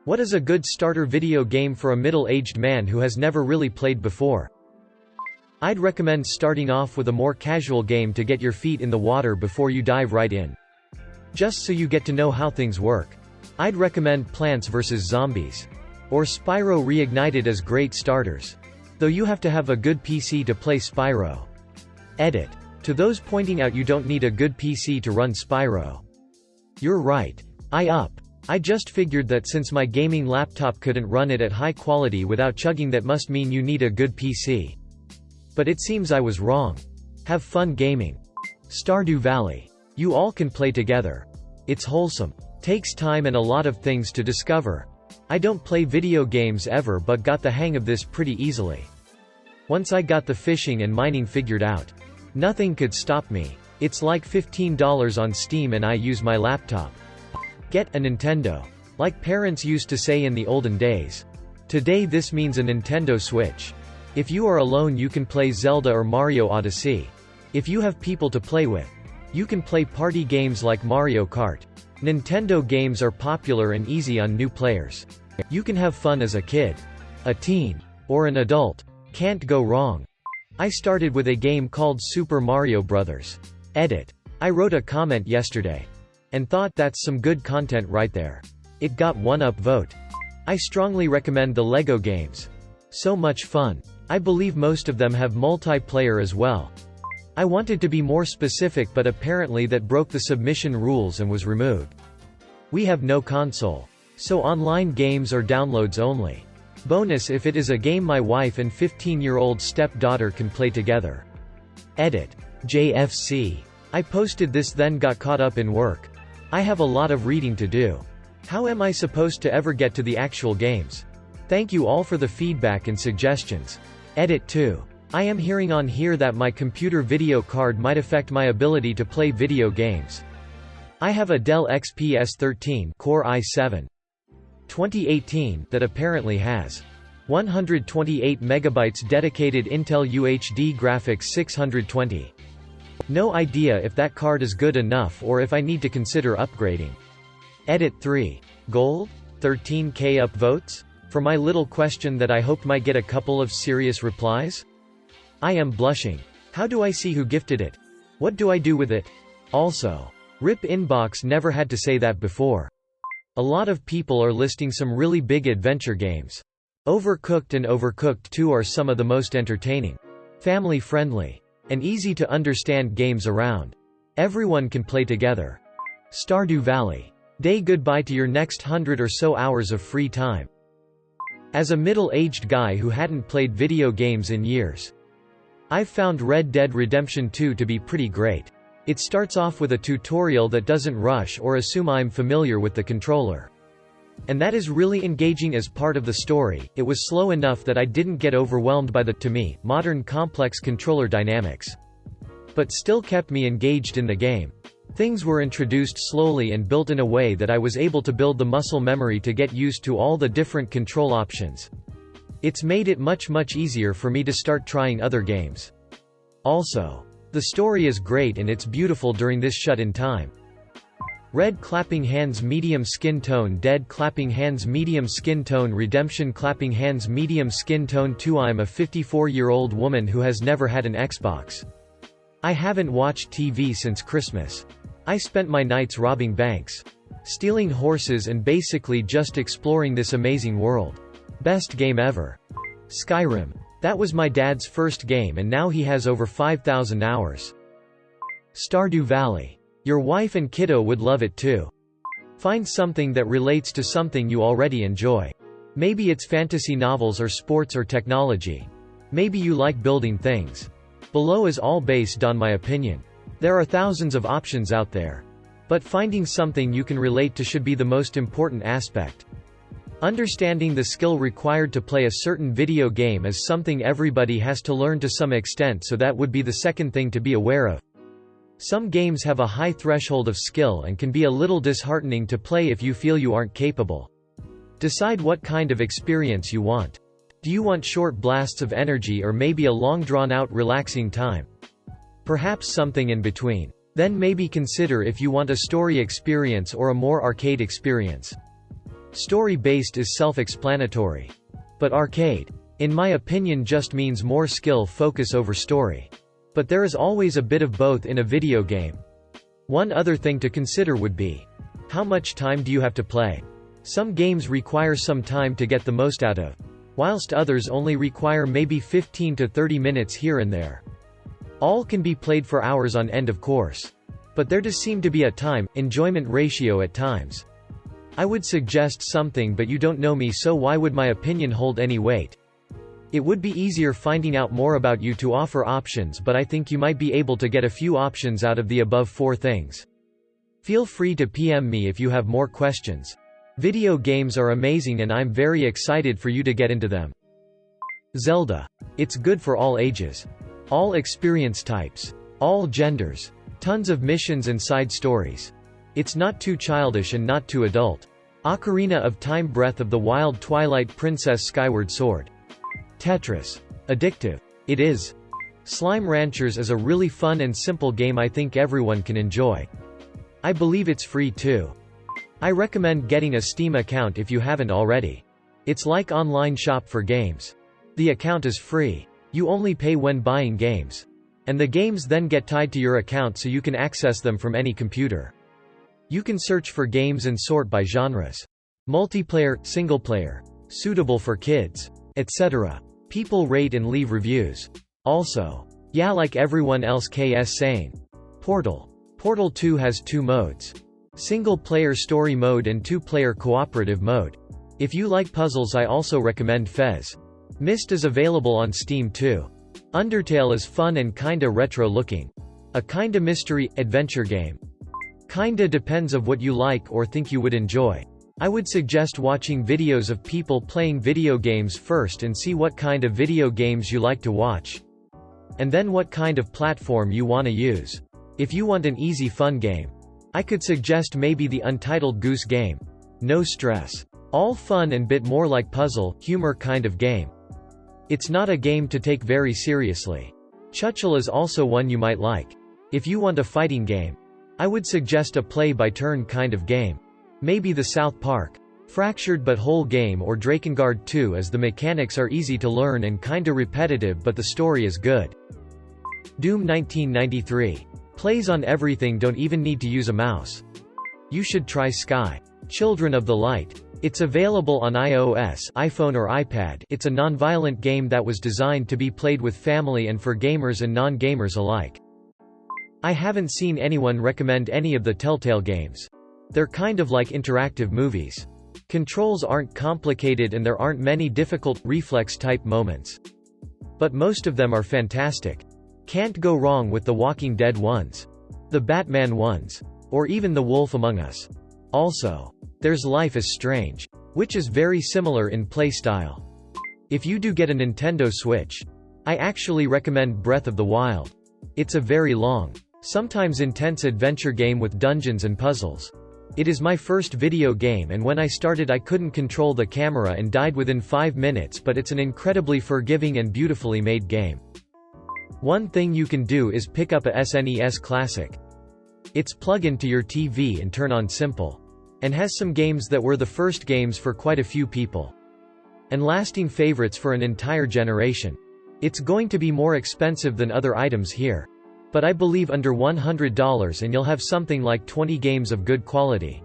What is a good starter video game for a middle-aged man who has never really played before? I'd recommend starting off with a more casual game to get your feet in the water before you dive right in. Just so you get to know how things work. I'd recommend Plants vs. Zombies or Spyro Reignited as great starters. Though you have to have a good PC to play Spyro. Edit. To those pointing out you don't need a good PC to run Spyro. You're right. I just figured that since my gaming laptop couldn't run it at high quality without chugging, that must mean you need a good PC. But it seems I was wrong. Have fun gaming. Stardew Valley. You all can play together. It's wholesome. Takes time and a lot of things to discover. I don't play video games ever but got the hang of this pretty easily. Once I got the fishing and mining figured out, nothing could stop me. It's like $15 on Steam and I use my laptop. Get a Nintendo. Like parents used to say in the olden days. Today this means a Nintendo Switch. If you are alone you can play Zelda or Mario Odyssey. If you have people to play with, you can play party games like Mario Kart. Nintendo games are popular and easy on new players. You can have fun as a kid, a teen, or an adult. Can't go wrong. I started with a game called Super Mario Bros. Edit. I wrote a comment yesterday. And thought that's some good content right there. It got one upvote. I strongly recommend the LEGO games. So much fun. I believe most of them have multiplayer as well. I wanted to be more specific but apparently that broke the submission rules and was removed. We have no console. So online games or downloads only. Bonus if it is a game my wife and 15-year-old stepdaughter can play together. Edit. JFC. I posted this then got caught up in work. I have a lot of reading to do. How am I supposed to ever get to the actual games? Thank you all for the feedback and suggestions. Edit 2. I am hearing on here that my computer video card might affect my ability to play video games. I have a Dell XPS 13 Core i7 2018 that apparently has 128 MB dedicated Intel UHD graphics 620. No idea if that card is good enough or if I need to consider upgrading. Edit 3. Gold? 13K upvotes? For my little question that I hoped might get a couple of serious replies? I am blushing. How do I see who gifted it? What do I do with it? Also, RIP Inbox never had to say that before. A lot of people are listing some really big adventure games. Overcooked and Overcooked 2 are some of the most entertaining, family-friendly, and easy to understand games around. Everyone can play together. Stardew Valley. Day goodbye to your next 100 or so hours of free time. As a middle-aged guy who hadn't played video games in years, I've found Red Dead Redemption 2 to be pretty great. It starts off with a tutorial that doesn't rush or assume I'm familiar with the controller. And that is really engaging as part of the story. It was slow enough that I didn't get overwhelmed by the, to me, modern complex controller dynamics. But still kept me engaged in the game. Things were introduced slowly and built in a way that I was able to build the muscle memory to get used to all the different control options. It's made it much easier for me to start trying other games. Also, the story is great and it's beautiful during this shut-in time. Red clapping hands medium skin tone dead clapping hands medium skin tone redemption clapping hands medium skin tone 2 I'm a 54-year-old woman who has never had an Xbox. I haven't watched TV since Christmas. I spent my nights robbing banks, stealing horses and basically just exploring this amazing world. Best game ever. Skyrim. That was my dad's first game and now he has over 5,000 hours. Stardew Valley. Your wife and kiddo would love it too. Find something that relates to something you already enjoy. Maybe it's fantasy novels or sports or technology. Maybe you like building things. Below is all based on my opinion. There are thousands of options out there. But finding something you can relate to should be the most important aspect. Understanding the skill required to play a certain video game is something everybody has to learn to some extent, so that would be the second thing to be aware of. Some games have a high threshold of skill and can be a little disheartening to play if you feel you aren't capable. Decide what kind of experience you want. Do you want short blasts of energy or maybe a long drawn-out relaxing time? Perhaps something in between. Then maybe consider if you want a story experience or a more arcade experience. Story-based is self-explanatory. But arcade, in my opinion, just means more skill focus over story. But there is always a bit of both in a video game. One other thing to consider would be, how much time do you have to play? Some games require some time to get the most out of, whilst others only require maybe 15 to 30 minutes here and there. All can be played for hours on end, of course. But there does seem to be a time-enjoyment ratio at times. I would suggest something, but you don't know me, so why would my opinion hold any weight? It would be easier finding out more about you to offer options, but I think you might be able to get a few options out of the above 4 things. Feel free to PM me if you have more questions. Video games are amazing and I'm very excited for you to get into them. Zelda. It's good for all ages. All experience types. All genders. Tons of missions and side stories. It's not too childish and not too adult. Ocarina of Time, Breath of the Wild, Twilight Princess, Skyward Sword. Tetris. Addictive. It is. Slime Ranchers is a really fun and simple game I think everyone can enjoy. I believe it's free too. I recommend getting a Steam account if you haven't already. It's like online shop for games. The account is free. You only pay when buying games. And the games then get tied to your account so you can access them from any computer. You can search for games and sort by genres. Multiplayer, singleplayer, suitable for kids, etc. People rate and leave reviews. Also, yeah, like everyone else KS saying. Portal. Portal 2 has 2 modes. Single-player story mode and 2-player cooperative mode. If you like puzzles, I also recommend Fez. Myst is available on Steam too. Undertale is fun and kinda retro-looking. A kinda mystery, adventure game. Kinda depends of what you like or think you would enjoy. I would suggest watching videos of people playing video games first and see what kind of video games you like to watch. And then what kind of platform you want to use. If you want an easy fun game, I could suggest maybe the Untitled Goose Game. No stress. All fun and bit more like puzzle, humor kind of game. It's not a game to take very seriously. Chuchel is also one you might like. If you want a fighting game, I would suggest a play-by-turn kind of game. Maybe the South Park, Fractured But Whole game or Drakengard 2, as the mechanics are easy to learn and kinda repetitive but the story is good. Doom 1993. Plays on everything, don't even need to use a mouse. You should try Sky. Children of the Light. It's available on iOS, iPhone or iPad. It's a non-violent game that was designed to be played with family and for gamers and non-gamers alike. I haven't seen anyone recommend any of the Telltale games. They're kind of like interactive movies. Controls aren't complicated and there aren't many difficult, reflex-type moments. But most of them are fantastic. Can't go wrong with the Walking Dead ones. The Batman ones. Or even The Wolf Among Us. Also, there's Life is Strange, which is very similar in play style. If you do get a Nintendo Switch, I actually recommend Breath of the Wild. It's a very long, sometimes intense adventure game with dungeons and puzzles. It is my first video game and when I started I couldn't control the camera and died within 5 minutes, but it's an incredibly forgiving and beautifully made game. One thing you can do is pick up a SNES Classic. It's plug into your TV and turn on Simple. And has some games that were the first games for quite a few people. And lasting favorites for an entire generation. It's going to be more expensive than other items here. But I believe under $100 and you'll have something like 20 games of good quality.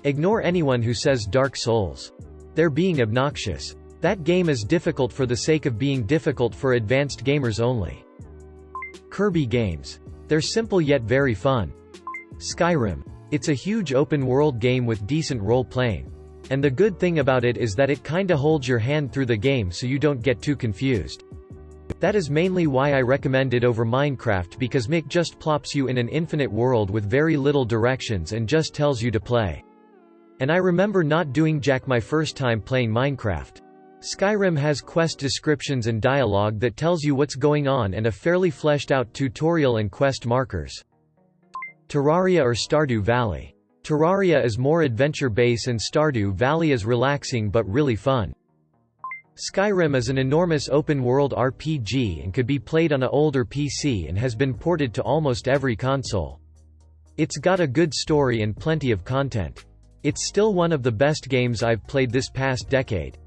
Ignore anyone who says Dark Souls. They're being obnoxious. That game is difficult for the sake of being difficult for advanced gamers only. Kirby games. They're simple yet very fun. Skyrim. It's a huge open-world game with decent role-playing. And the good thing about it is that it kinda holds your hand through the game so you don't get too confused. That is mainly why I recommend it over Minecraft, because Mick just plops you in an infinite world with very little directions and just tells you to play. And I remember not doing jack my first time playing Minecraft. Skyrim has quest descriptions and dialogue that tells you what's going on and a fairly fleshed out tutorial and quest markers. Terraria or Stardew Valley. Terraria is more adventure-based and Stardew Valley is relaxing but really fun. Skyrim is an enormous open-world RPG and could be played on an older PC and has been ported to almost every console. It's got a good story and plenty of content. It's still one of the best games I've played this past decade.